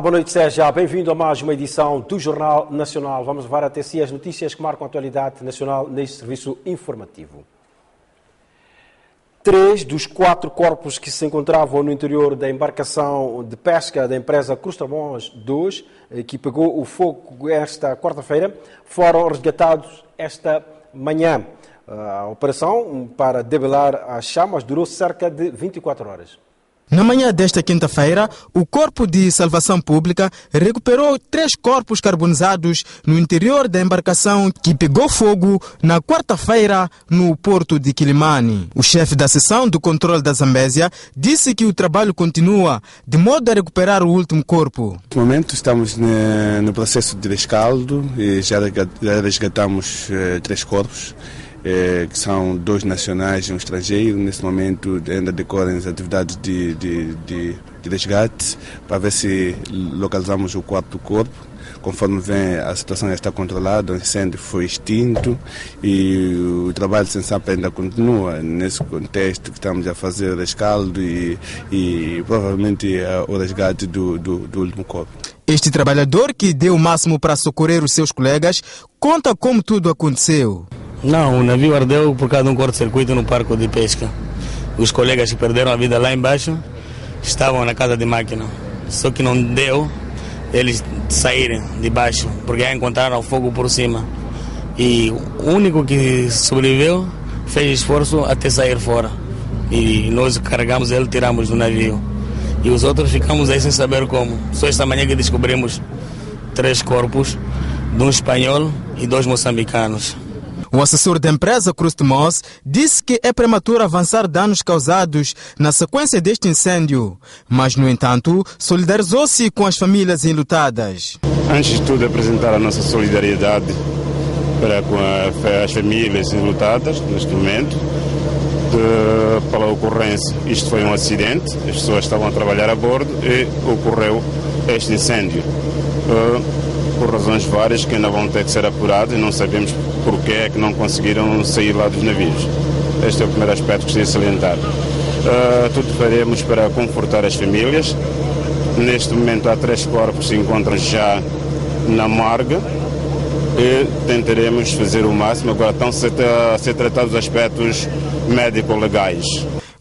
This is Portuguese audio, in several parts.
Olá, boa noite, seja bem-vindo a mais uma edição do Jornal Nacional. Vamos levar até si as notícias que marcam a atualidade nacional neste serviço informativo. 3 dos 4 corpos que se encontravam no interior da embarcação de pesca da empresa Cruz-Tramões 2, que pegou o fogo esta quarta-feira, foram resgatados esta manhã. A operação para debelar as chamas durou cerca de 24 horas. Na manhã desta quinta-feira, o Corpo de Salvação Pública recuperou 3 corpos carbonizados no interior da embarcação que pegou fogo na quarta-feira no porto de Quilimane. O chefe da seção do controle da Zambésia disse que o trabalho continua, de modo a recuperar o último corpo. Neste momento estamos no processo de rescaldo e já resgatamos 3 corpos. Que são 2 nacionais e um estrangeiro. Neste momento ainda decorrem as atividades de resgate para ver se localizamos o 4º corpo. Conforme vem, a situação já está controlada, o incêndio foi extinto e o trabalho sem SAP ainda continua. Nesse contexto que estamos a fazer o rescaldo e provavelmente o resgate do último corpo. Este trabalhador, que deu o máximo para socorrer os seus colegas, conta como tudo aconteceu. Não, o navio ardeu por causa de um corte-circuito no parque de pesca. Os colegas que perderam a vida lá embaixo estavam na casa de máquina. Só que não deu eles saírem de baixo, porque já encontraram fogo por cima. E o único que sobreviveu fez esforço até sair fora. E nós carregamos ele, tiramos do navio. E os outros ficamos aí sem saber como. Só esta manhã que descobrimos 3 corpos, de um espanhol e 2 moçambicanos. O assessor da empresa Cruz-Tramões disse que é prematuro avançar danos causados na sequência deste incêndio, mas, no entanto, solidarizou-se com as famílias enlutadas. Antes de tudo, apresentar a nossa solidariedade para com as famílias enlutadas neste momento pela ocorrência. Isto foi um acidente, as pessoas estavam a trabalhar a bordo e ocorreu este incêndio. Por razões várias que ainda vão ter que ser apuradas e não sabemos porque é que não conseguiram sair lá dos navios. Este é o primeiro aspecto que gostaria de salientar. Tudo faremos para confortar as famílias. Neste momento há 3 corpos que se encontram já na morgue e tentaremos fazer o máximo. Agora estão a ser tratados os aspectos médico-legais.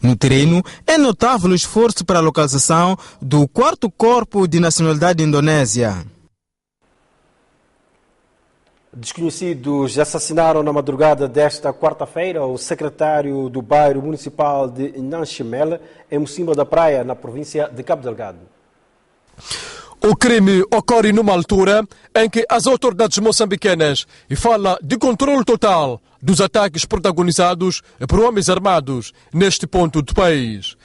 No terreno, é notável o esforço para a localização do 4º corpo de nacionalidade indonésia. Desconhecidos assassinaram na madrugada desta quarta-feira o secretário do bairro municipal de Nanchimela, em Mocimboa da Praia, na província de Cabo Delgado. O crime ocorre numa altura em que as autoridades moçambicanas falam de controle total dos ataques protagonizados por homens armados neste ponto do país.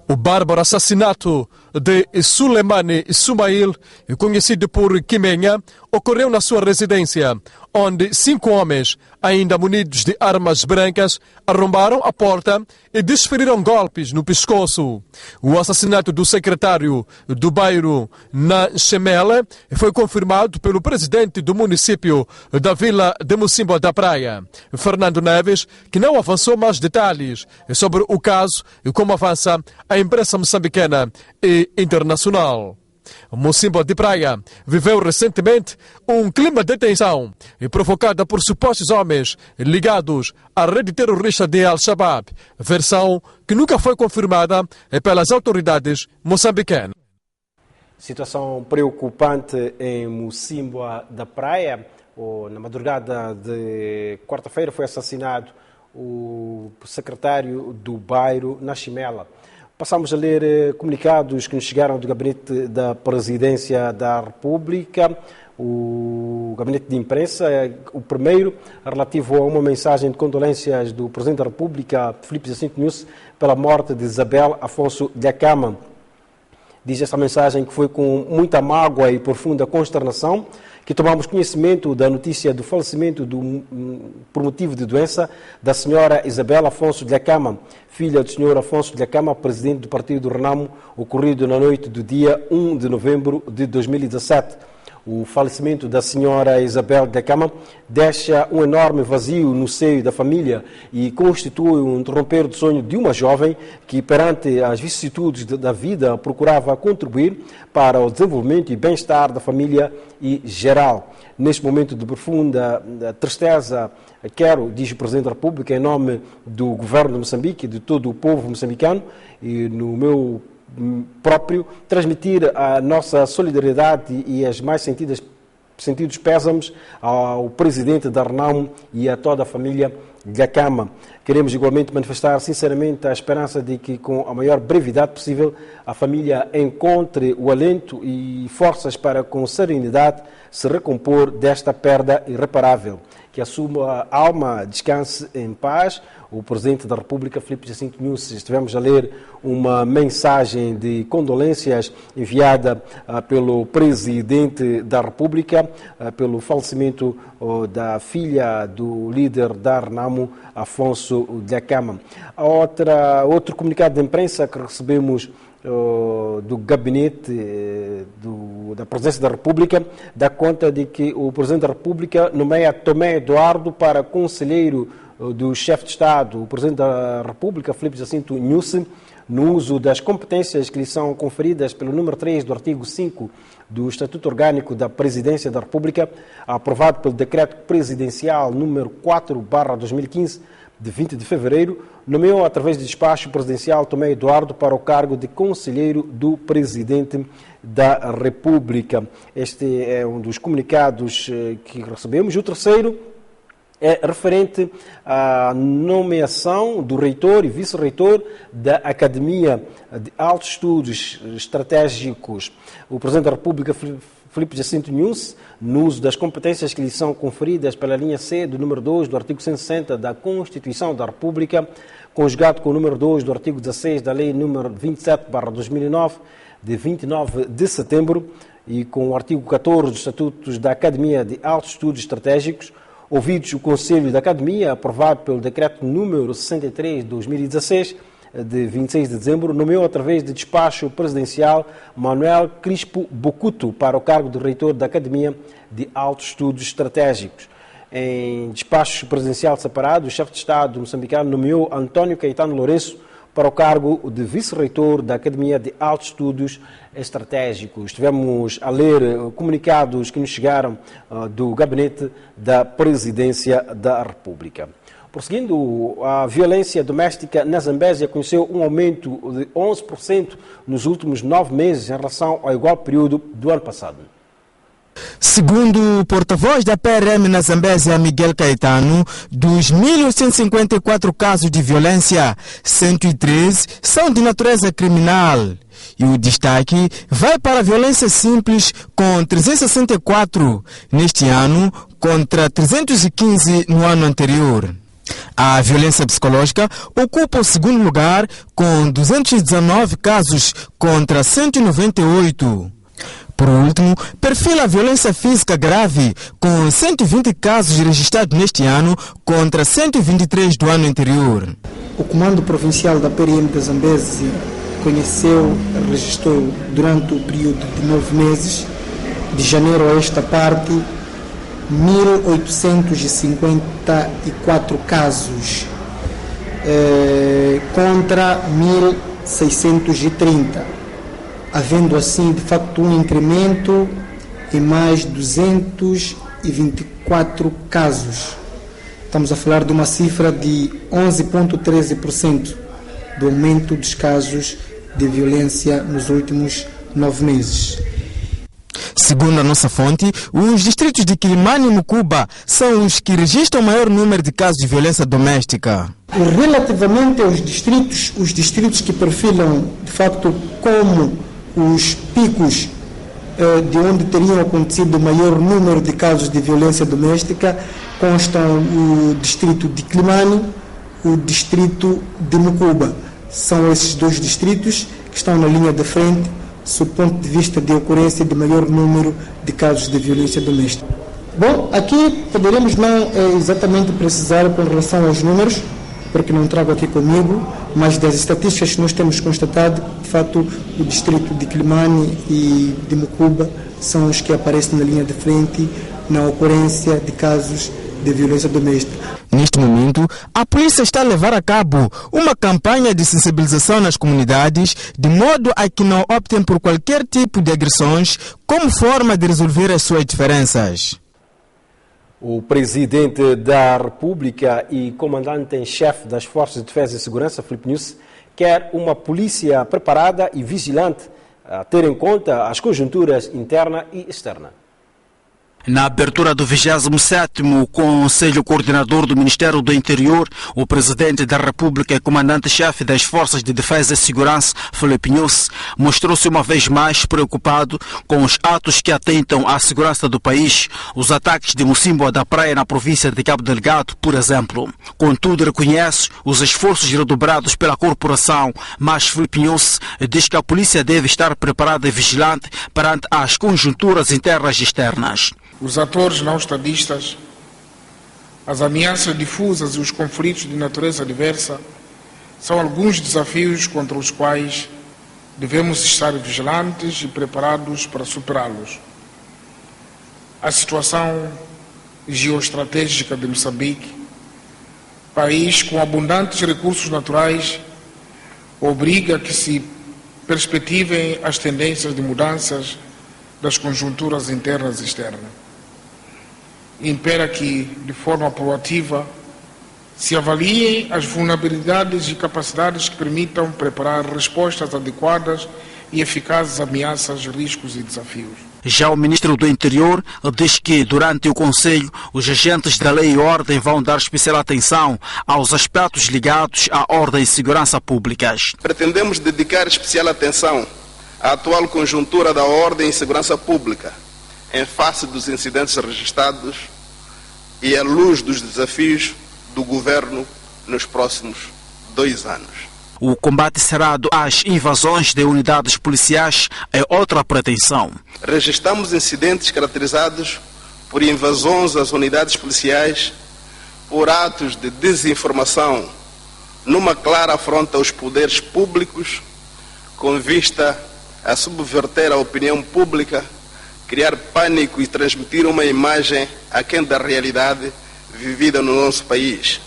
O bárbaro assassinato de Suleimane Sumail, conhecido por Quimenha, ocorreu na sua residência, onde 5 homens, ainda munidos de armas brancas, arrombaram a porta e desferiram golpes no pescoço. O assassinato do secretário do bairro Nanchimela foi confirmado pelo presidente do município da vila de Mocimboa da Praia, Fernando Neves, que não avançou mais detalhes sobre o caso e como avança a imprensa moçambicana e internacional. Mocimboa de Praia viveu recentemente um clima de tensão provocada por supostos homens ligados à rede terrorista de Al-Shabaab, versão que nunca foi confirmada pelas autoridades moçambicanas. Situação preocupante em Mocimboa da Praia. Na madrugada de quarta-feira foi assassinado o secretário do bairro Nanchimela. Passamos a ler comunicados que nos chegaram do Gabinete da Presidência da República, o Gabinete de Imprensa. O primeiro, relativo a uma mensagem de condolências do Presidente da República, Filipe Jacinto Nyusi, pela morte de Isabel Afonso Dhlakama. Diz esta mensagem que foi com muita mágoa e profunda consternação que tomamos conhecimento da notícia do falecimento por motivo de doença da senhora Isabel Afonso Dhlakama, filha do senhor Afonso Dhlakama, presidente do Partido do Renamo, ocorrido na noite do dia 1 de novembro de 2017. O falecimento da senhora Isabel Dhlakama deixa um enorme vazio no seio da família e constitui um interromper do sonho de uma jovem que, perante as vicissitudes da vida, procurava contribuir para o desenvolvimento e bem-estar da família e geral. Neste momento de profunda tristeza, quero, diz o Presidente da República, em nome do Governo de Moçambique e de todo o povo moçambicano e no meu próprio, transmitir a nossa solidariedade e as mais sentidos pésamos ao Presidente da RENAMO e a toda a família Dhlakama. Queremos igualmente manifestar sinceramente a esperança de que, com a maior brevidade possível, a família encontre o alento e forças para, com serenidade, se recompor desta perda irreparável. Que a sua alma descanse em paz. O Presidente da República, Filipe Jacinto Nyusi, estivemos a ler uma mensagem de condolências enviada pelo Presidente da República pelo falecimento da filha do líder da RENAMO, Afonso Dhlakama. Outro comunicado de imprensa que recebemos do gabinete da Presidência da República dá conta de que o Presidente da República nomeia Tomé Eduardo para conselheiro do chefe de Estado. O Presidente da República, Filipe Jacinto Nyusi, no uso das competências que lhe são conferidas pelo número 3 do artigo 5 do Estatuto Orgânico da Presidência da República, aprovado pelo Decreto Presidencial número 4/2015, de 20 de fevereiro, nomeou, através de despacho presidencial, Tomé Eduardo para o cargo de conselheiro do Presidente da República. Este é um dos comunicados que recebemos. O terceiro é referente à nomeação do reitor e vice-reitor da Academia de Altos Estudos Estratégicos. O Presidente da República, Filipe Jacinto Nyusi, no uso das competências que lhe são conferidas pela linha C do número 2 do artigo 160 da Constituição da República, conjugado com o número 2 do artigo 16 da Lei número 27/2009, de 29 de setembro, e com o artigo 14 dos Estatutos da Academia de Altos Estudos Estratégicos, ouvidos o Conselho da Academia, aprovado pelo Decreto número 63 de 2016, de 26 de dezembro, nomeou, através de despacho presidencial, Manuel Crispo Bocuto para o cargo de reitor da Academia de Altos Estudos Estratégicos. Em despacho presidencial separado, o chefe de Estado moçambicano nomeou António Caetano Lourenço para o cargo de vice-reitor da Academia de Altos Estudos Estratégicos. Estivemos a ler comunicados que nos chegaram do Gabinete da Presidência da República. Prosseguindo, a violência doméstica na Zambésia conheceu um aumento de 11% nos últimos 9 meses em relação ao igual período do ano passado. Segundo o porta-voz da PRM na Zambésia, Miguel Caetano, dos 1.854 casos de violência, 113 são de natureza criminal. E o destaque vai para a violência simples, com 364 neste ano, contra 315 no ano anterior. A violência psicológica ocupa o segundo lugar, com 219 casos contra 198. Por último, perfila a violência física grave, com 120 casos registrados neste ano contra 123 do ano anterior. O Comando Provincial da PRM da Zambésia registrou durante o período de 9 meses, de janeiro a esta parte, 1.854 casos contra 1.630, havendo assim de facto um incremento em mais 224 casos. Estamos a falar de uma cifra de 11,13% do aumento dos casos de violência nos últimos 9 meses. Segundo a nossa fonte, os distritos de Quilimane e Mucuba são os que registram o maior número de casos de violência doméstica. Relativamente aos distritos, os distritos que perfilam, de facto, como os picos de onde teriam acontecido o maior número de casos de violência doméstica, constam o distrito de Quilimane, o distrito de Mucuba. São esses dois distritos que estão na linha de frente, sob o ponto de vista de ocorrência de maior número de casos de violência doméstica. Bom, aqui poderemos não exatamente precisar com relação aos números, porque não trago aqui comigo, mas das estatísticas que nós temos constatado, de fato, o distrito de Quilimane e de Mucuba são os que aparecem na linha de frente na ocorrência de casos de violência doméstica. Neste momento, a polícia está a levar a cabo uma campanha de sensibilização nas comunidades, de modo a que não optem por qualquer tipo de agressões como forma de resolver as suas diferenças. O presidente da República e comandante em chefe das Forças de Defesa e Segurança, Filipe Nyusi, quer uma polícia preparada e vigilante a ter em conta as conjunturas interna e externa. Na abertura do 27º Conselho Coordenador do Ministério do Interior, o Presidente da República e Comandante-Chefe das Forças de Defesa e Segurança, Filipe Nyusi, mostrou-se uma vez mais preocupado com os atos que atentam à segurança do país, os ataques de Mocímboa da Praia na província de Cabo Delgado, por exemplo. Contudo, reconhece os esforços redobrados pela corporação, mas Filipe Nyusi diz que a polícia deve estar preparada e vigilante perante as conjunturas internas e externas. Os atores não estadistas, as ameaças difusas e os conflitos de natureza diversa são alguns desafios contra os quais devemos estar vigilantes e preparados para superá-los. A situação geoestratégica de Moçambique, país com abundantes recursos naturais, obriga a que se perspectivem as tendências de mudanças das conjunturas internas e externas. Impera que, de forma proativa, se avaliem as vulnerabilidades e capacidades que permitam preparar respostas adequadas e eficazes a ameaças, riscos e desafios. Já o Ministro do Interior diz que, durante o Conselho, os agentes da lei e ordem vão dar especial atenção aos aspectos ligados à ordem e segurança públicas. Pretendemos dedicar especial atenção à atual conjuntura da ordem e segurança pública, em face dos incidentes registrados e à luz dos desafios do Governo nos próximos 2 anos. O combate cerrado às invasões de unidades policiais é outra pretensão. Registramos incidentes caracterizados por invasões às unidades policiais, por atos de desinformação, numa clara afronta aos poderes públicos, com vista a subverter a opinião pública, criar pânico e transmitir uma imagem aquém da realidade vivida no nosso país,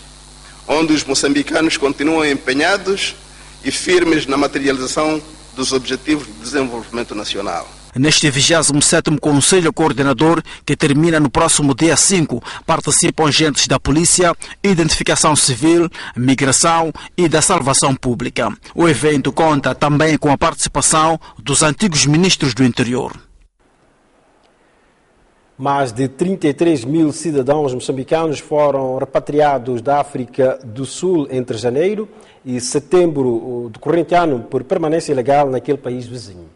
onde os moçambicanos continuam empenhados e firmes na materialização dos Objetivos de Desenvolvimento Nacional. Neste 27º Conselho Coordenador, que termina no próximo dia 5, participam agentes da Polícia, Identificação Civil, Migração e da Salvação Pública. O evento conta também com a participação dos antigos ministros do Interior. Mais de 33 mil cidadãos moçambicanos foram repatriados da África do Sul entre janeiro e setembro do corrente ano por permanência ilegal naquele país vizinho.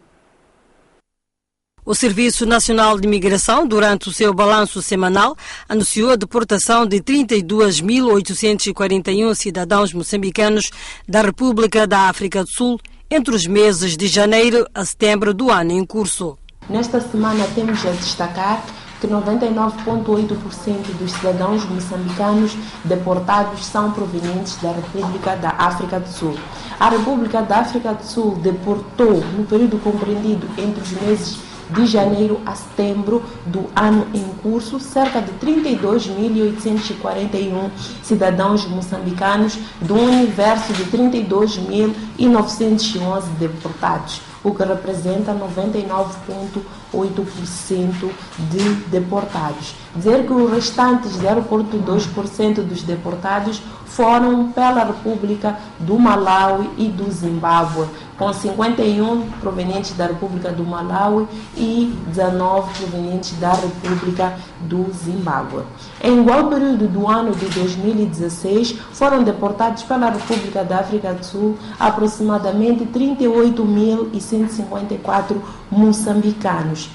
O Serviço Nacional de Imigração, durante o seu balanço semanal, anunciou a deportação de 32.841 cidadãos moçambicanos da República da África do Sul entre os meses de janeiro a setembro do ano em curso. Nesta semana temos a destacar que 99,8% dos cidadãos moçambicanos deportados são provenientes da República da África do Sul. A República da África do Sul deportou, no período compreendido entre os meses de janeiro a setembro do ano em curso, cerca de 32.841 cidadãos moçambicanos do universo de 32.911 deportados, o que representa 99,8% de deportados. Dizer que os restantes 0,2% dos deportados foram pela República do Malawi e do Zimbábue, com 51 provenientes da República do Malawi e 19 provenientes da República do Zimbábue. Em igual período do ano de 2016, foram deportados pela República da África do Sul aproximadamente 38.154 moçambicanos.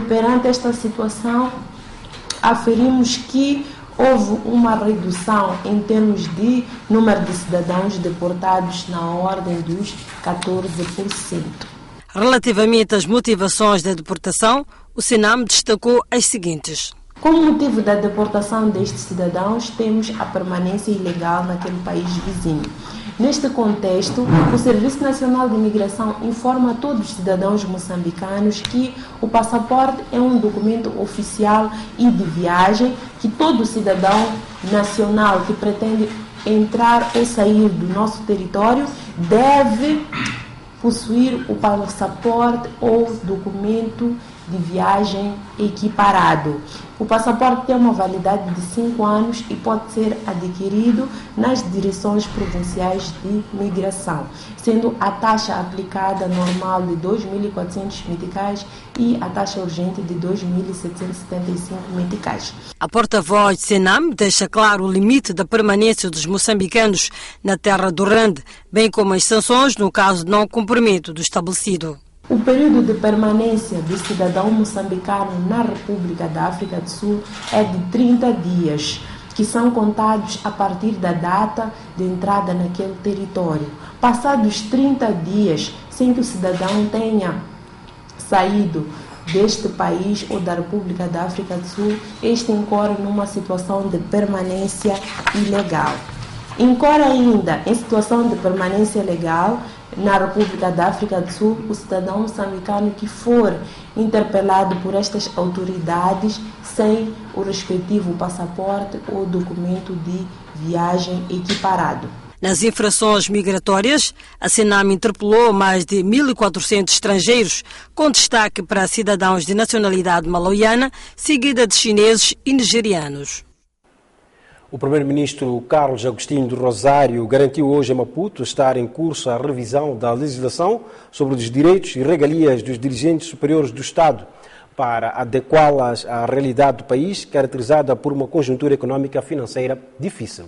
Perante esta situação, aferimos que houve uma redução em termos de número de cidadãos deportados na ordem dos 14%. Relativamente às motivações da deportação, o Senam destacou as seguintes. Como motivo da deportação destes cidadãos, temos a permanência ilegal naquele país vizinho. Neste contexto, o Serviço Nacional de Imigração informa a todos os cidadãos moçambicanos que o passaporte é um documento oficial e de viagem que todo cidadão nacional que pretende entrar ou sair do nosso território deve possuir o passaporte ou documento de viagem equiparado. O passaporte tem uma validade de 5 anos e pode ser adquirido nas direções provinciais de migração, sendo a taxa aplicada normal de 2.400 meticais e a taxa urgente de 2.775 meticais. A porta-voz de Senam deixa claro o limite da permanência dos moçambicanos na terra do Rende, bem como as sanções no caso de não cumprimento do estabelecido. O período de permanência do cidadão moçambicano na República da África do Sul é de 30 dias, que são contados a partir da data de entrada naquele território. Passados 30 dias, sem que o cidadão tenha saído deste país ou da República da África do Sul, este incorre numa situação de permanência ilegal. Incorre ainda em situação de permanência legal na República da África do Sul o cidadão moçambicano que for interpelado por estas autoridades sem o respectivo passaporte ou documento de viagem equiparado. Nas infrações migratórias, a Senam interpelou mais de 1.400 estrangeiros, com destaque para cidadãos de nacionalidade malauiana, seguida de chineses e nigerianos. O primeiro-ministro Carlos Agostinho do Rosário garantiu hoje em Maputo estar em curso a revisão da legislação sobre os direitos e regalias dos dirigentes superiores do Estado para adequá-las à realidade do país, caracterizada por uma conjuntura económica e financeira difícil.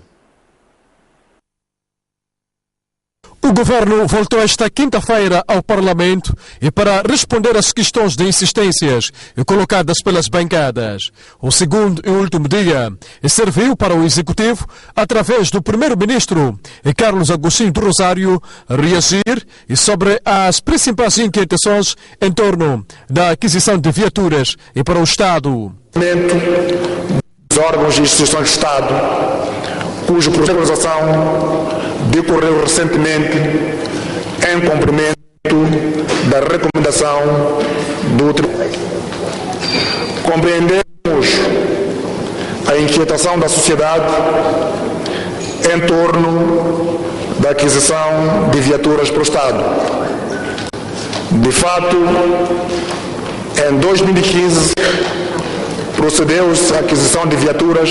O governo voltou esta quinta-feira ao Parlamento e para responder às questões de insistências colocadas pelas bancadas. O segundo e último dia serviu para o Executivo, através do primeiro-ministro Carlos Agostinho do Rosário, reagir sobre as principais inquietações em torno da aquisição de viaturas e para o Estado. Os órgãos e instituições de Estado, cujo processo de organização decorreu recentemente em cumprimento da recomendação do Tribunal. Compreendemos a inquietação da sociedade em torno da aquisição de viaturas para o Estado. De fato, em 2015, procedeu-se à aquisição de viaturas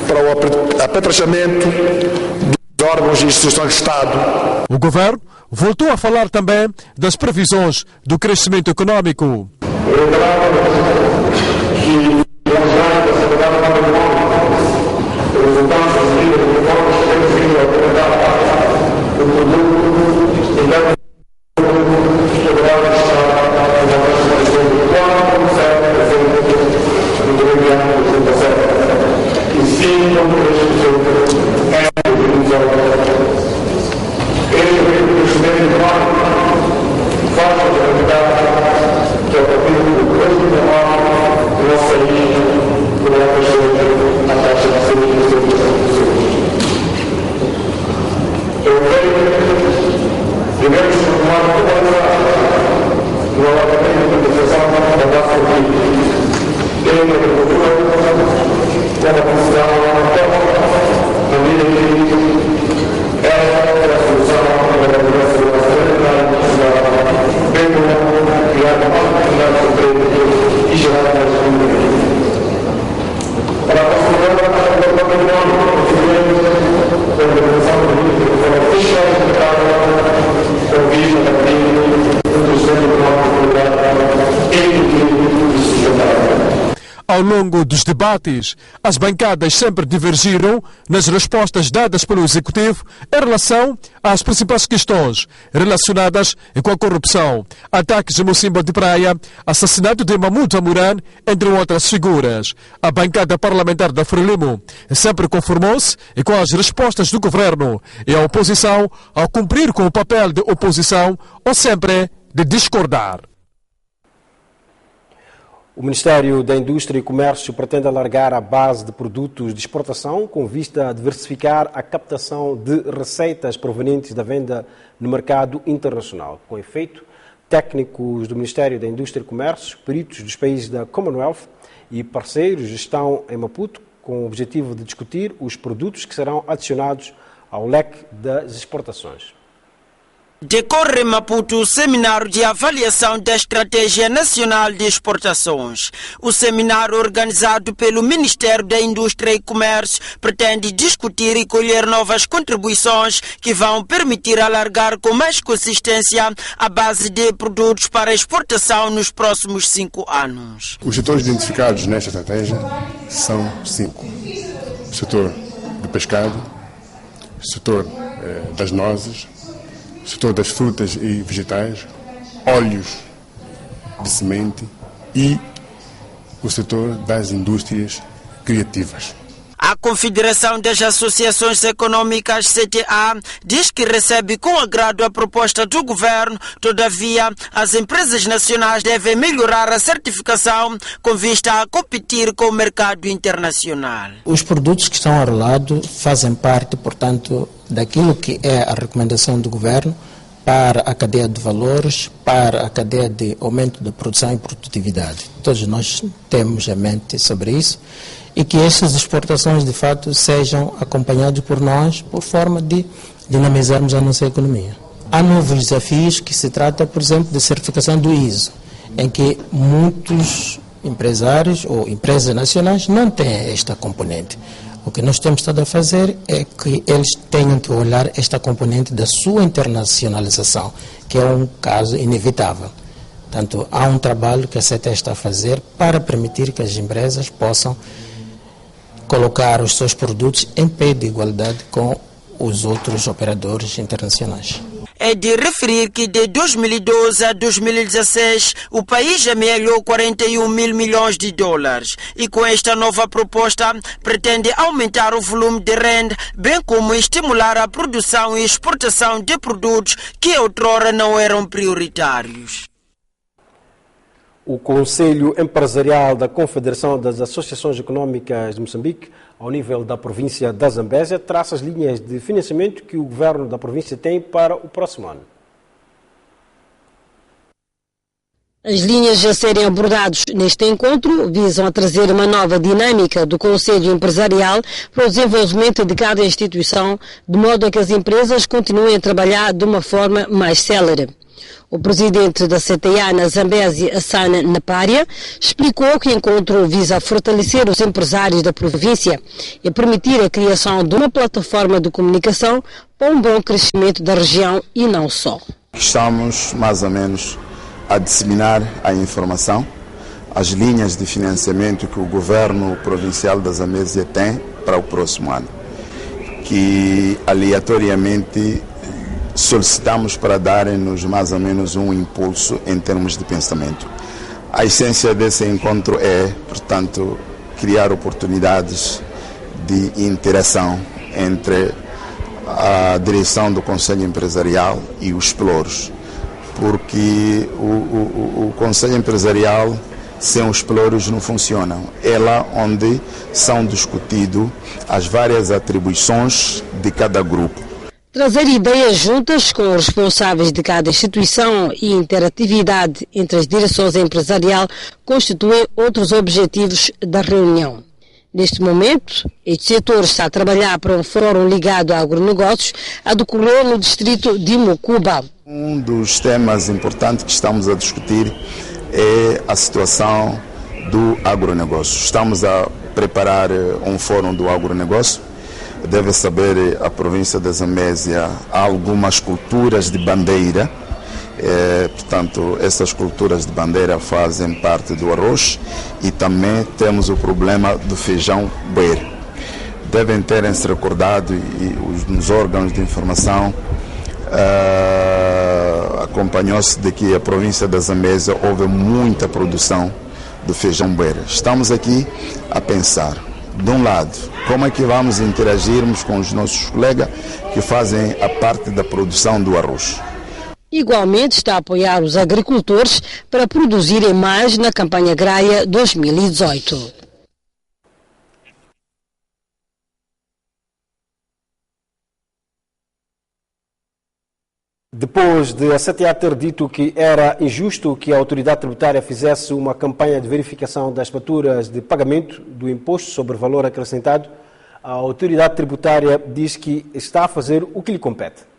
para o apetrechamento dos órgãos e instituições de Estado. O governo voltou a falar também das previsões do crescimento econômico. Ao longo dos debates, as bancadas sempre divergiram nas respostas dadas pelo Executivo em relação às principais questões relacionadas com a corrupção, ataques em Mocimboa de Praia, assassinato de Mahmoud Amoran, entre outras figuras. A bancada parlamentar da Frelimo sempre conformou-se com as respostas do governo e a oposição ao cumprir com o papel de oposição ou sempre de discordar. O Ministério da Indústria e Comércio pretende alargar a base de produtos de exportação com vista a diversificar a captação de receitas provenientes da venda no mercado internacional. Com efeito, técnicos do Ministério da Indústria e Comércio, peritos dos países da Commonwealth e parceiros estão em Maputo com o objetivo de discutir os produtos que serão adicionados ao leque das exportações. Decorre em Maputo o seminário de avaliação da Estratégia Nacional de Exportações. O seminário organizado pelo Ministério da Indústria e Comércio pretende discutir e colher novas contribuições que vão permitir alargar com mais consistência a base de produtos para exportação nos próximos 5 anos. Os setores identificados nesta estratégia são 5. O setor do pescado, o setor das nozes, o setor das frutas e vegetais, óleos de semente e o setor das indústrias criativas. A Confederação das Associações Econômicas, CTA, diz que recebe com agrado a proposta do governo. Todavia, as empresas nacionais devem melhorar a certificação com vista a competir com o mercado internacional. Os produtos que estão arrolados fazem parte, portanto, daquilo que é a recomendação do governo para a cadeia de valores, para a cadeia de aumento da produção e produtividade. Todos nós temos em mente sobre isso e que estas exportações, de fato, sejam acompanhadas por nós por forma de dinamizarmos a nossa economia. Há novos desafios que se trata, por exemplo, de certificação do ISO, em que muitos empresários ou empresas nacionais não têm esta componente. O que nós temos estado a fazer é que eles tenham que olhar esta componente da sua internacionalização, que é um caso inevitável. Portanto, há um trabalho que a CETA está a fazer para permitir que as empresas possam colocar os seus produtos em pé de igualdade com os outros operadores internacionais. É de referir que de 2012 a 2016 o país amealhou 41 mil milhões de dólares e com esta nova proposta pretende aumentar o volume de renda, bem como estimular a produção e exportação de produtos que outrora não eram prioritários. O Conselho Empresarial da Confederação das Associações Econômicas de Moçambique, ao nível da província da Zambésia, traça as linhas de financiamento que o governo da província tem para o próximo ano. As linhas a serem abordadas neste encontro visam a trazer uma nova dinâmica do Conselho Empresarial para o desenvolvimento de cada instituição, de modo a que as empresas continuem a trabalhar de uma forma mais célere. O presidente da CTA na Zambésia, Hassan Napária, explicou que o encontro visa fortalecer os empresários da província e permitir a criação de uma plataforma de comunicação para um bom crescimento da região e não só. Estamos, mais ou menos, a disseminar a informação, as linhas de financiamento que o governo provincial da Zambésia tem para o próximo ano, que aleatoriamente solicitamos para darem-nos mais ou menos um impulso em termos de pensamento. A essência desse encontro é, portanto, criar oportunidades de interação entre a direção do Conselho Empresarial e os pelouros, porque o Conselho Empresarial sem os pelouros não funciona. É lá onde são discutidas as várias atribuições de cada grupo. Trazer ideias juntas com os responsáveis de cada instituição e interatividade entre as direções empresarial constituem outros objetivos da reunião. Neste momento, este setor está a trabalhar para um fórum ligado a agronegócios a decorrer no distrito de Mocuba. Um dos temas importantes que estamos a discutir é a situação do agronegócio. Estamos a preparar um fórum do agronegócio. Deve saber, a província da Zambésia há algumas culturas de bandeira, portanto, essas culturas de bandeira fazem parte do arroz e também temos o problema do feijão bueiro. Devem terem-se recordado e os órgãos de informação acompanhou-se de que a província da Zambésia houve muita produção do feijão bueiro. Estamos aqui a pensar, de um lado, como é que vamos interagirmos com os nossos colegas que fazem a parte da produção do arroz. Igualmente está a apoiar os agricultores para produzirem mais na campanha agrária 2018. Depois de a CTA ter dito que era injusto que a autoridade tributária fizesse uma campanha de verificação das faturas de pagamento do imposto sobre valor acrescentado, a autoridade tributária diz que está a fazer o que lhe compete.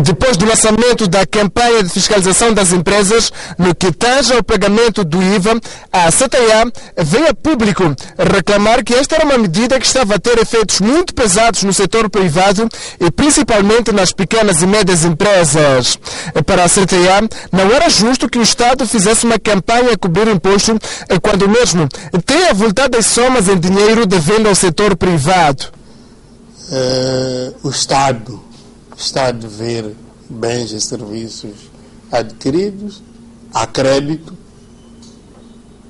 Depois do lançamento da campanha de fiscalização das empresas no que tange ao pagamento do IVA, a CTA veio a público reclamar que esta era uma medida que estava a ter efeitos muito pesados no setor privado e principalmente nas pequenas e médias empresas. Para a CTA, não era justo que o Estado fizesse uma campanha a cobrir imposto quando mesmo tem avultadas somas em dinheiro devendo ao setor privado. O Estado está a dever bens e serviços adquiridos a crédito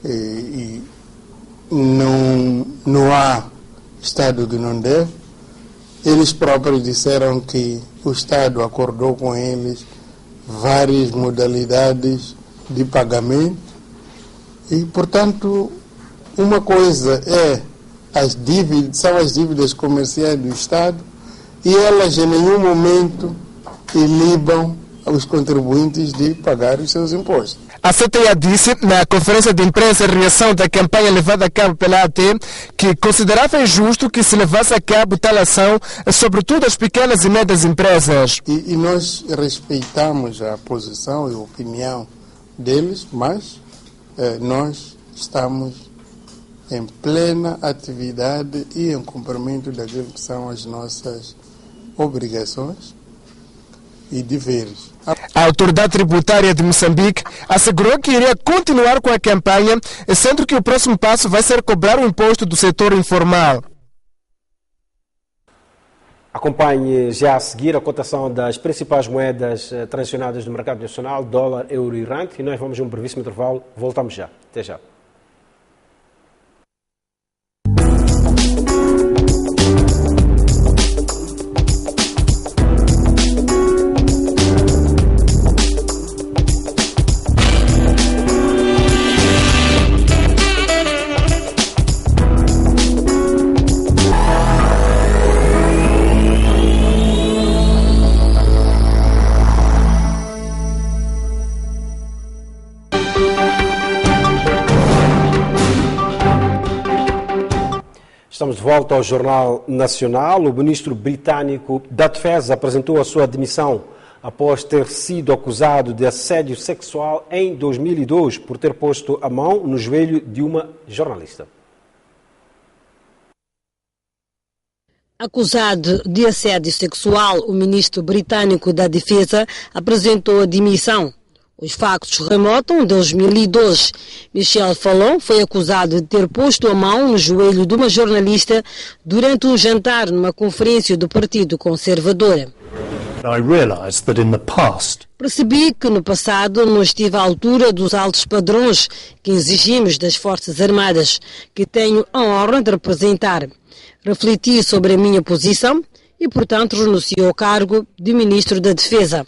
e não há Estado que não deve. Eles próprios disseram que o Estado acordou com eles várias modalidades de pagamento e, portanto, uma coisa são as dívidas comerciais do Estado e elas em nenhum momento ilibam os contribuintes de pagar os seus impostos. A CTA disse na conferência de imprensa em reação da campanha levada a cabo pela AT que considerava injusto que se levasse a cabo tal ação, sobretudo as pequenas e médias empresas. E nós respeitamos a posição e a opinião deles, mas nós estamos em plena atividade e em cumprimento daquilo que são as nossas obrigações e deveres. A autoridade tributária de Moçambique assegurou que iria continuar com a campanha, sendo que o próximo passo vai ser cobrar o imposto do setor informal. Acompanhe já a seguir a cotação das principais moedas transacionadas do mercado nacional, dólar, euro e rand, e nós vamos a um brevíssimo intervalo. Voltamos já. Até já. Estamos de volta ao Jornal Nacional. O ministro britânico da Defesa apresentou a sua demissão após ter sido acusado de assédio sexual em 2002 por ter posto a mão no joelho de uma jornalista. Acusado de assédio sexual, o ministro britânico da Defesa apresentou a demissão. Os factos remontam a 2002. Michel Fallon foi acusado de ter posto a mão no joelho de uma jornalista durante um jantar numa conferência do Partido Conservador. Percebi que no passado não estive à altura dos altos padrões que exigimos das Forças Armadas, que tenho a honra de representar. Refleti sobre a minha posição e, portanto, renuncio ao cargo de Ministro da Defesa.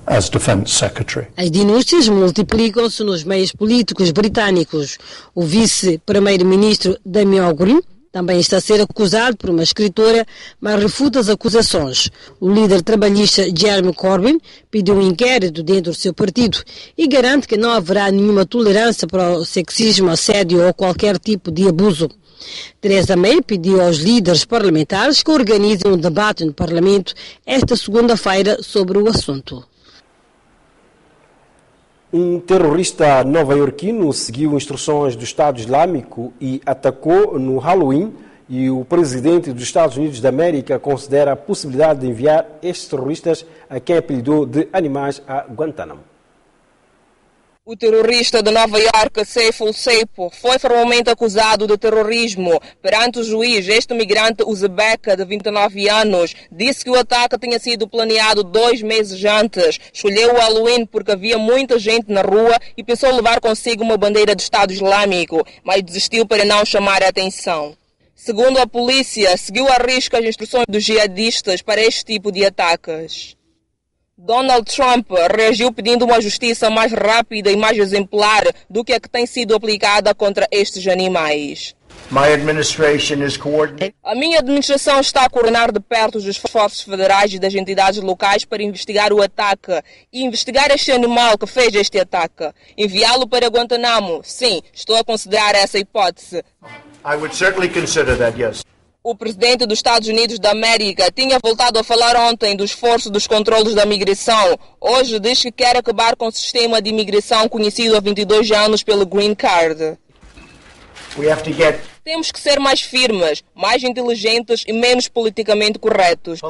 As Defence Secretary. As denúncias multiplicam-se nos meios políticos britânicos. O vice-primeiro-ministro Damien Green também está a ser acusado por uma escritora, mas refuta as acusações. O líder trabalhista Jeremy Corbyn pediu um inquérito dentro do seu partido e garante que não haverá nenhuma tolerância para o sexismo, assédio ou qualquer tipo de abuso. Theresa May pediu aos líderes parlamentares que organizem um debate no Parlamento esta segunda-feira sobre o assunto. Um terrorista nova-iorquino seguiu instruções do Estado Islâmico e atacou no Halloween, e o presidente dos Estados Unidos da América considera a possibilidade de enviar estes terroristas a quem apelidou de animais a Guantánamo. O terrorista de Nova Iorque, Saiful Saipov, foi formalmente acusado de terrorismo. Perante o juiz, este migrante uzbeca de 29 anos disse que o ataque tinha sido planeado 2 meses antes. Escolheu o Halloween porque havia muita gente na rua e pensou levar consigo uma bandeira do Estado Islâmico, mas desistiu para não chamar a atenção. Segundo a polícia, seguiu à risca as instruções dos jihadistas para este tipo de ataques. Donald Trump reagiu pedindo uma justiça mais rápida e mais exemplar do que a que tem sido aplicada contra estes animais. A minha administração está a coordenar de perto os esforços federais e das entidades locais para investigar o ataque e investigar este animal que fez este ataque. Enviá-lo para Guantanamo? Sim, estou a considerar essa hipótese. O presidente dos Estados Unidos da América tinha voltado a falar ontem do esforço dos controlos da migração. Hoje diz que quer acabar com o sistema de imigração conhecido há 22 anos pelo Green Card. Temos que ser mais firmes, mais inteligentes e menos politicamente corretos.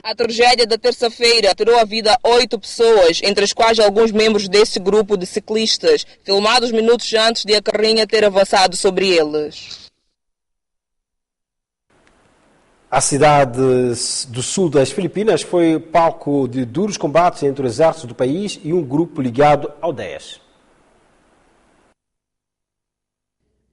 A tragédia da terça-feira tirou a vida a 8 pessoas, entre as quais alguns membros desse grupo de ciclistas, filmados minutos antes de a carrinha ter avançado sobre eles. A cidade do sul das Filipinas foi palco de duros combates entre o exército do país e um grupo ligado ao Daesh.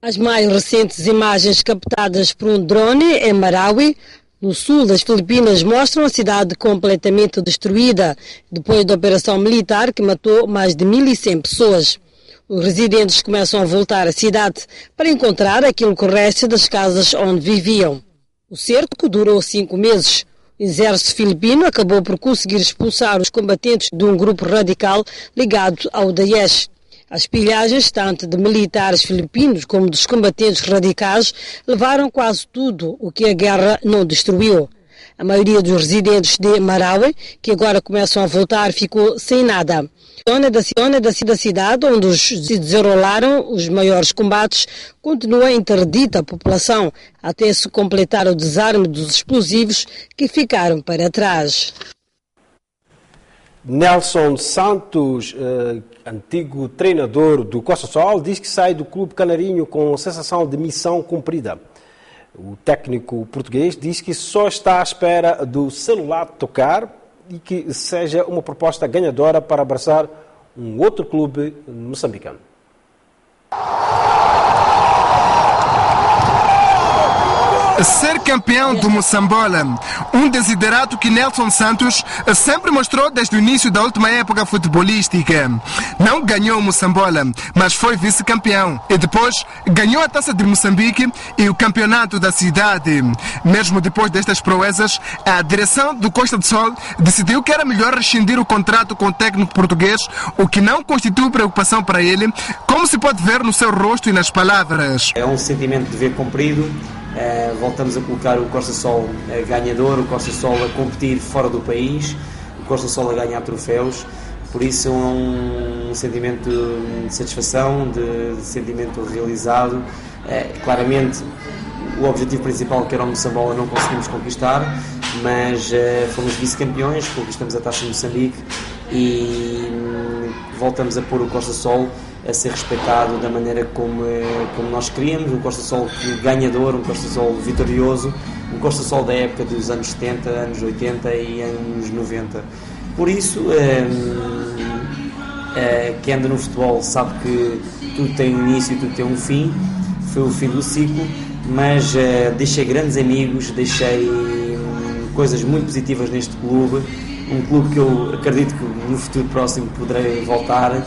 As mais recentes imagens captadas por um drone em Marawi, no sul das Filipinas, mostram a cidade completamente destruída depois da operação militar que matou mais de 1.100 pessoas. Os residentes começam a voltar à cidade para encontrar aquilo que resta das casas onde viviam. O cerco durou 5 meses. O exército filipino acabou por conseguir expulsar os combatentes de um grupo radical ligado ao Daesh. As pilhagens, tanto de militares filipinos como dos combatentes radicais, levaram quase tudo o que a guerra não destruiu. A maioria dos residentes de Marawi, que agora começam a voltar, ficou sem nada. A zona da cidade onde se desenrolaram os maiores combates continua a interdita a população até se completar o desarme dos explosivos que ficaram para trás. Nelson Santos, antigo treinador do Costa Sol, diz que sai do clube canarinho com a sensação de missão cumprida. O técnico português diz que só está à espera do celular tocar e que seja uma proposta ganhadora para abraçar um outro clube moçambicano. Ser campeão do Moçambola, um desiderato que Nelson Santos sempre mostrou desde o início da última época futebolística. Não ganhou o Moçambola, mas foi vice-campeão e depois ganhou a Taça de Moçambique e o campeonato da cidade. Mesmo depois destas proezas, a direção do Costa do Sol decidiu que era melhor rescindir o contrato com o técnico português, o que não constitui preocupação para ele, como se pode ver no seu rosto e nas palavras. É um sentimento de dever cumprido. Voltamos a colocar o Costa Sol ganhador, o Costa Sol a competir fora do país, o Costa Sol a ganhar troféus, por isso é um sentimento de satisfação, de sentimento realizado. Claramente o objetivo principal, que era o Moçambola, não conseguimos conquistar, mas fomos vice-campeões, conquistamos a Taça de Moçambique e voltamos a pôr o Costa Sol a ser respeitado da maneira como nós queríamos, um Costa Sol ganhador, um Costa Sol vitorioso, um Costa Sol da época dos anos 70, anos 80 e anos 90. Por isso, quem anda no futebol sabe que tudo tem um início e tudo tem um fim. Foi o fim do ciclo, mas deixei grandes amigos, deixei coisas muito positivas neste clube, um clube que eu acredito que no futuro próximo poderei voltar.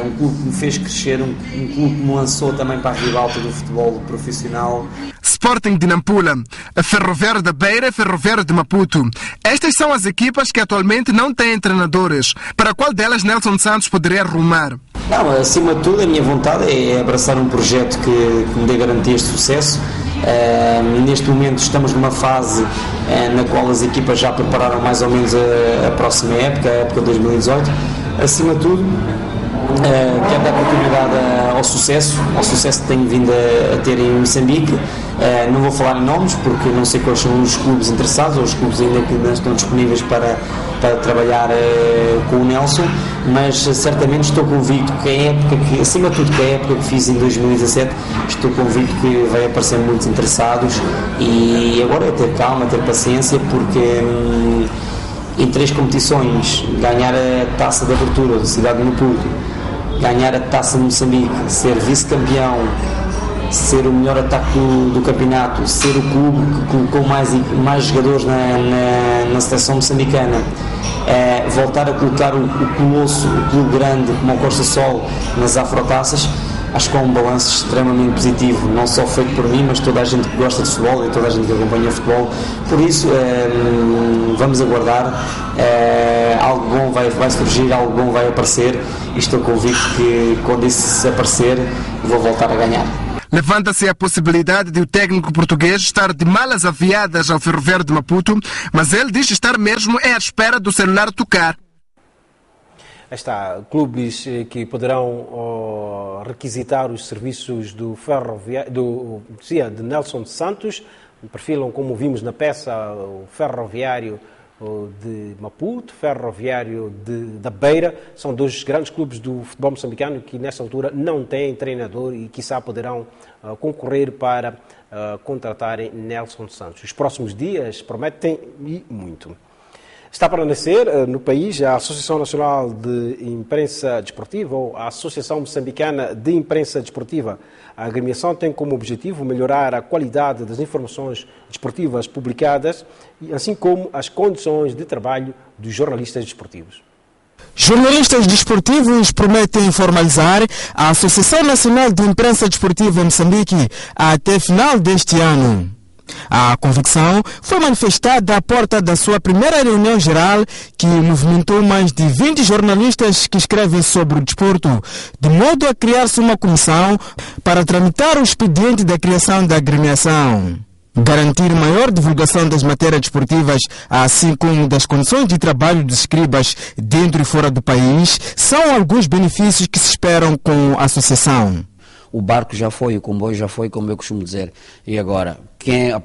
Um clube que me fez crescer, um clube que me lançou também para a ribalta do futebol profissional. Sporting de Nampula, Ferroviário da Beira e Ferroviário de Maputo. Estas são as equipas que atualmente não têm treinadores. Para qual delas Nelson Santos poderia rumar? Não, acima de tudo a minha vontade é abraçar um projeto que me dê garantias de sucesso. Neste momento estamos numa fase na qual as equipas já prepararam mais ou menos a próxima época, a época de 2018. Acima de tudo, quero dar continuidade ao sucesso que tenho vindo a ter em Moçambique. Não vou falar em nomes porque não sei quais são os clubes interessados ou os clubes ainda que não estão disponíveis para trabalhar com o Nelson, mas certamente estou convicto que acima de tudo, que a época que fiz em 2017, estou convicto que vai aparecer muitos interessados e agora é ter calma, ter paciência, porque em 3 competições, ganhar a Taça de Abertura da cidade de Maputo, ganhar a Taça de Moçambique, ser vice-campeão, ser o melhor ataque do campeonato, ser o clube que colocou mais jogadores na seleção moçambicana, voltar a colocar o colosso, o clube grande como o Costa Sol nas afrotaças, acho que é um balanço extremamente positivo, não só feito por mim, mas toda a gente que gosta de futebol e toda a gente que acompanha o futebol. Por isso, vamos aguardar, algo bom vai surgir, algo bom vai aparecer, e estou convicto que quando isso aparecer, vou voltar a ganhar. Levanta-se a possibilidade de o técnico português estar de malas aviadas ao Ferroviário de Maputo, mas ele diz estar mesmo à espera do celular tocar. Está, clubes que poderão requisitar os serviços do ferroviário, de Nelson Santos, perfilam, como vimos na peça, o Ferroviário de Maputo, Ferroviário da Beira. São dois grandes clubes do futebol moçambicano que nessa altura não têm treinador e quiçá poderão concorrer para contratarem Nelson Santos. Os próximos dias prometem e muito. Está para nascer no país a Associação Nacional de Imprensa Desportiva, ou a Associação Moçambicana de Imprensa Desportiva. A agremiação tem como objetivo melhorar a qualidade das informações desportivas publicadas, assim como as condições de trabalho dos jornalistas desportivos. Jornalistas desportivos prometem formalizar a Associação Nacional de Imprensa Desportiva em Moçambique até final deste ano. A convicção foi manifestada à porta da sua primeira reunião geral, que movimentou mais de 20 jornalistas que escrevem sobre o desporto, de modo a criar-se uma comissão para tramitar o expediente da criação da agremiação. Garantir maior divulgação das matérias desportivas, assim como das condições de trabalho dos escribas dentro e fora do país, são alguns benefícios que se esperam com a associação. O barco já foi, o comboio já foi, como eu costumo dizer. E agora, a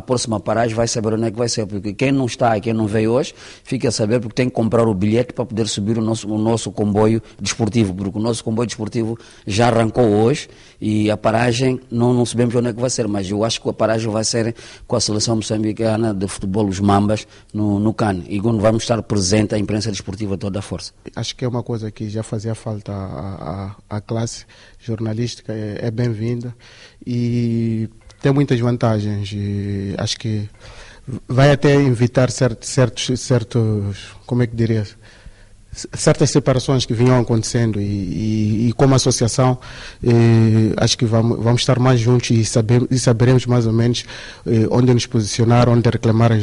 próxima paragem vai saber onde é que vai ser. Porque quem não está e quem não veio hoje, fica a saber porque tem que comprar o bilhete para poder subir o nosso comboio desportivo. Porque o nosso comboio desportivo já arrancou hoje e a paragem, não sabemos onde é que vai ser. Mas eu acho que a paragem vai ser com a seleção moçambicana de futebol, os Mambas, no CAN. E quando vamos estar presente a imprensa desportiva toda a força. Acho que é uma coisa que já fazia falta à classe jornalística, é bem-vinda e tem muitas vantagens. E acho que vai até evitar certos como é que diria, certas separações que vinham acontecendo e como associação acho que vamos estar mais juntos e saberemos mais ou menos onde nos posicionar, onde reclamar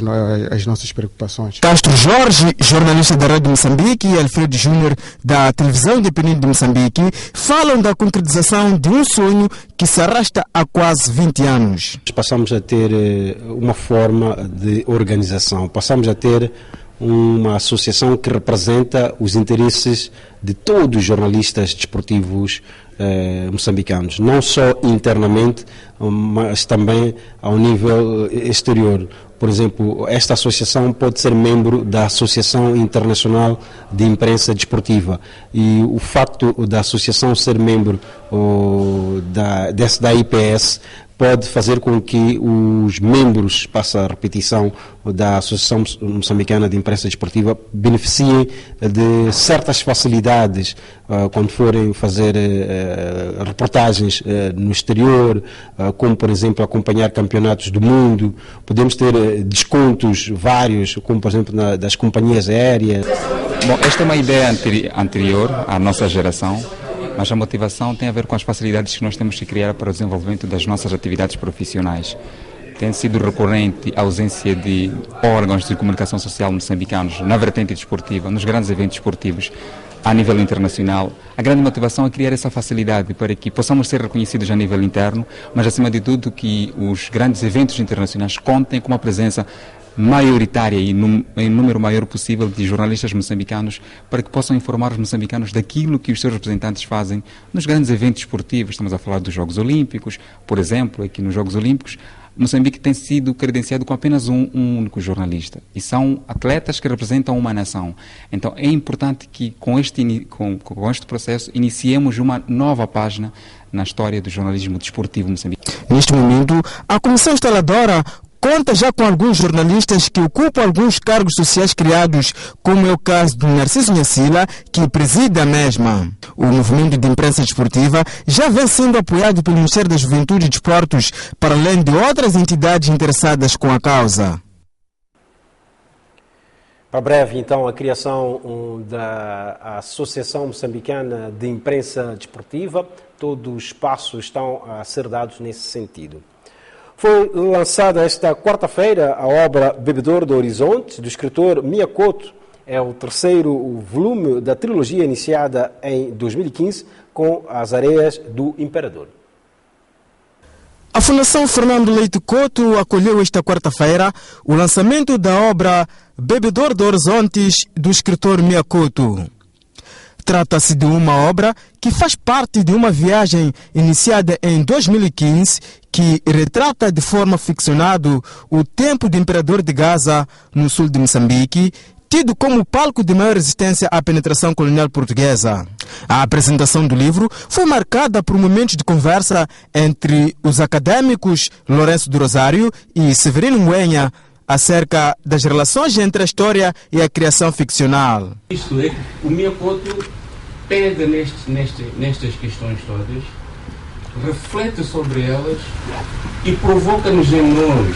as nossas preocupações. Castro Jorge, jornalista da Rádio Moçambique, e Alfredo Júnior, da Televisão Independente de Moçambique, falam da concretização de um sonho que se arrasta há quase 20 anos. Passamos a ter uma forma de organização, passamos a ter uma associação que representa os interesses de todos os jornalistas desportivos moçambicanos, não só internamente, mas também ao nível exterior. Por exemplo, esta associação pode ser membro da Associação Internacional de Imprensa Desportiva, e o facto da associação ser membro da IPS pode fazer com que os membros, passa a repetição, da Associação Moçambicana de Imprensa Desportiva beneficiem de certas facilidades quando forem fazer reportagens no exterior, como, por exemplo, acompanhar campeonatos do mundo. Podemos ter descontos vários, como, por exemplo, das companhias aéreas. Bom, esta é uma ideia anterior à nossa geração, mas a motivação tem a ver com as facilidades que nós temos que criar para o desenvolvimento das nossas atividades profissionais. Tem sido recorrente a ausência de órgãos de comunicação social moçambicanos na vertente desportiva, nos grandes eventos esportivos a nível internacional. A grande motivação é criar essa facilidade para que possamos ser reconhecidos a nível interno, mas acima de tudo que os grandes eventos internacionais contem com uma presença maioritária e em número maior possível de jornalistas moçambicanos, para que possam informar os moçambicanos daquilo que os seus representantes fazem nos grandes eventos esportivos. Estamos a falar dos Jogos Olímpicos, por exemplo. Aqui nos Jogos Olímpicos, Moçambique tem sido credenciado com apenas um único jornalista, e são atletas que representam uma nação. Então é importante que com este processo iniciemos uma nova página na história do jornalismo desportivo moçambicano. Neste momento, a Comissão Instaladora conta já com alguns jornalistas que ocupam alguns cargos sociais criados, como é o caso do Narciso Nhassila, que preside a mesma. O movimento de imprensa desportiva já vem sendo apoiado pelo Ministério da Juventude e Desportos, para além de outras entidades interessadas com a causa. Para breve, então, a criação da Associação Moçambicana de Imprensa Desportiva. Todos os passos estão a ser dados nesse sentido. Foi lançada esta quarta-feira a obra Bebedor do Horizonte, do escritor Miyakoto. É o terceiro volume da trilogia iniciada em 2015 com As Areias do Imperador. A Fundação Fernando Leite Couto acolheu esta quarta-feira o lançamento da obra Bebedor de Horizontes, do escritor Miyakoto. Trata-se de uma obra que faz parte de uma viagem iniciada em 2015 que retrata de forma ficcionada o tempo do imperador de Gaza, no sul de Moçambique, tido como palco de maior resistência à penetração colonial portuguesa. A apresentação do livro foi marcada por momentos de conversa entre os acadêmicos Lourenço do Rosário e Severino Nguenha acerca das relações entre a história e a criação ficcional. Isto é, o Miyakoto pega nestas questões todas, reflete sobre elas e provoca-nos em nós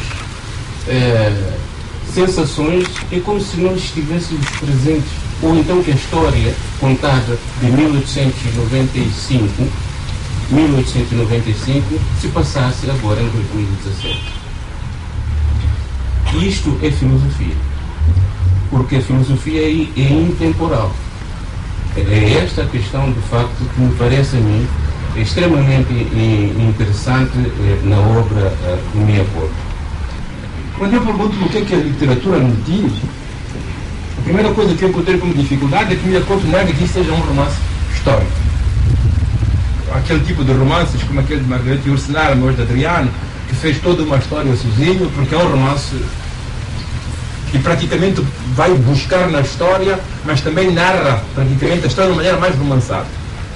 sensações. É como se nós estivéssemos presentes, ou então que a história contada de 1895 se passasse agora em 2017. Isto é filosofia, porque a filosofia é intemporal. É esta a questão, de facto, que me parece a mim extremamente interessante na obra do Miyakoto. Quando eu pergunto o que é que a literatura me diz, a primeira coisa que eu encontrei como dificuldade é que Miyakoto nega que isso seja um romance histórico. Aquele tipo de romances, como aquele de Margarete Yourcenar, Amores de Adriano, que fez toda uma história sozinho, porque é um romance que praticamente vai buscar na história, mas também narra praticamente a história de uma maneira mais romançada.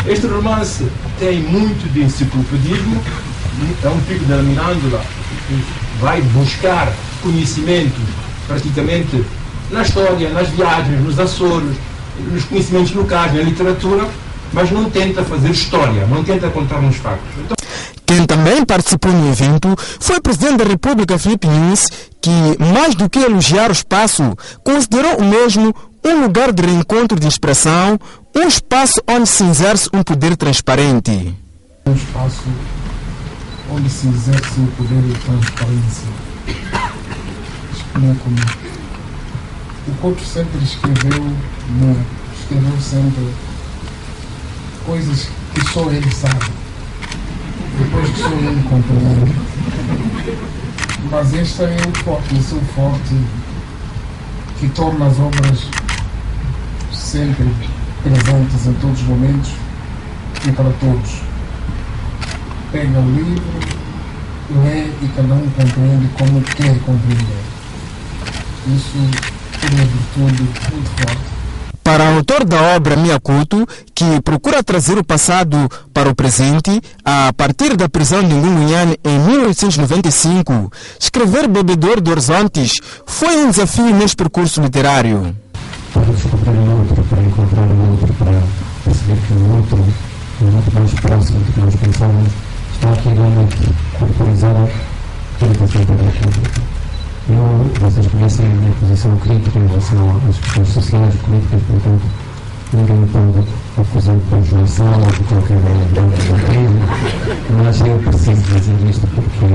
Este romance tem muito de enciclopedismo, é um tipo de Mirândola, que vai buscar conhecimentos praticamente na história, nas viagens, nos Açores, nos conhecimentos locais, na literatura, mas não tenta fazer história, não tenta contar-nos factos. Quem também participou no evento foi o presidente da República, Filipe Nunes, que, mais do que elogiar o espaço, considerou o mesmo um lugar de reencontro de expressão, um espaço onde se exerce um poder transparente. Um espaço onde se exerce o poder de transparência. Explico comigo. O Couto sempre escreveu sempre coisas que só ele sabe, depois que só ele compreende. Mas este é o forte que torna as obras sempre presentes em todos os momentos e para todos. Pega o livro, lê e cada um compreende como quer compreender. Isso é uma virtude muito forte. Para o autor da obra Miyakoto, que procura trazer o passado para o presente, a partir da prisão de Ngungunyane em 1895, escrever Bebedor de Horizontes foi um desafio neste percurso literário. Para descobrir o outro, para encontrar o outro, para perceber que o outro mais próximo do que nós pensamos, está aqui realmente corporizado tudo que é da República. Vocês conhecem a minha posição crítica em relação às questões sociais e políticas, portanto, ninguém me pode acusar de conjunção ou de qualquer coisa, mas eu preciso dizer isto porque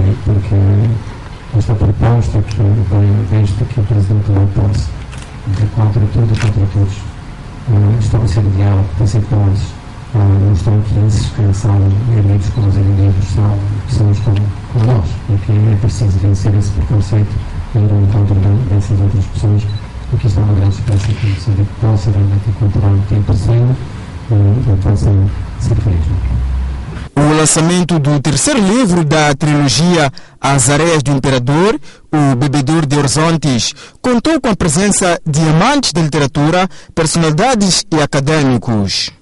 esta proposta que vem desde que o Presidente tomou posse de contra tudo e contra todos, estabelecer o diálogo, tem sido com eles. Não estão aqui esses que são inimigos como os inimigos, são pessoas como nós, e que é preciso vencer esse preconceito e ir ao encontro dessas outras pessoas, porque isto é uma grande esperança que Moçambique possa realmente encontrar um tempo assim e possa ser feliz. O lançamento do terceiro livro da trilogia As Areias do Imperador, o Bebedor de Horizontes, contou com a presença de amantes da literatura, personalidades e acadêmicos.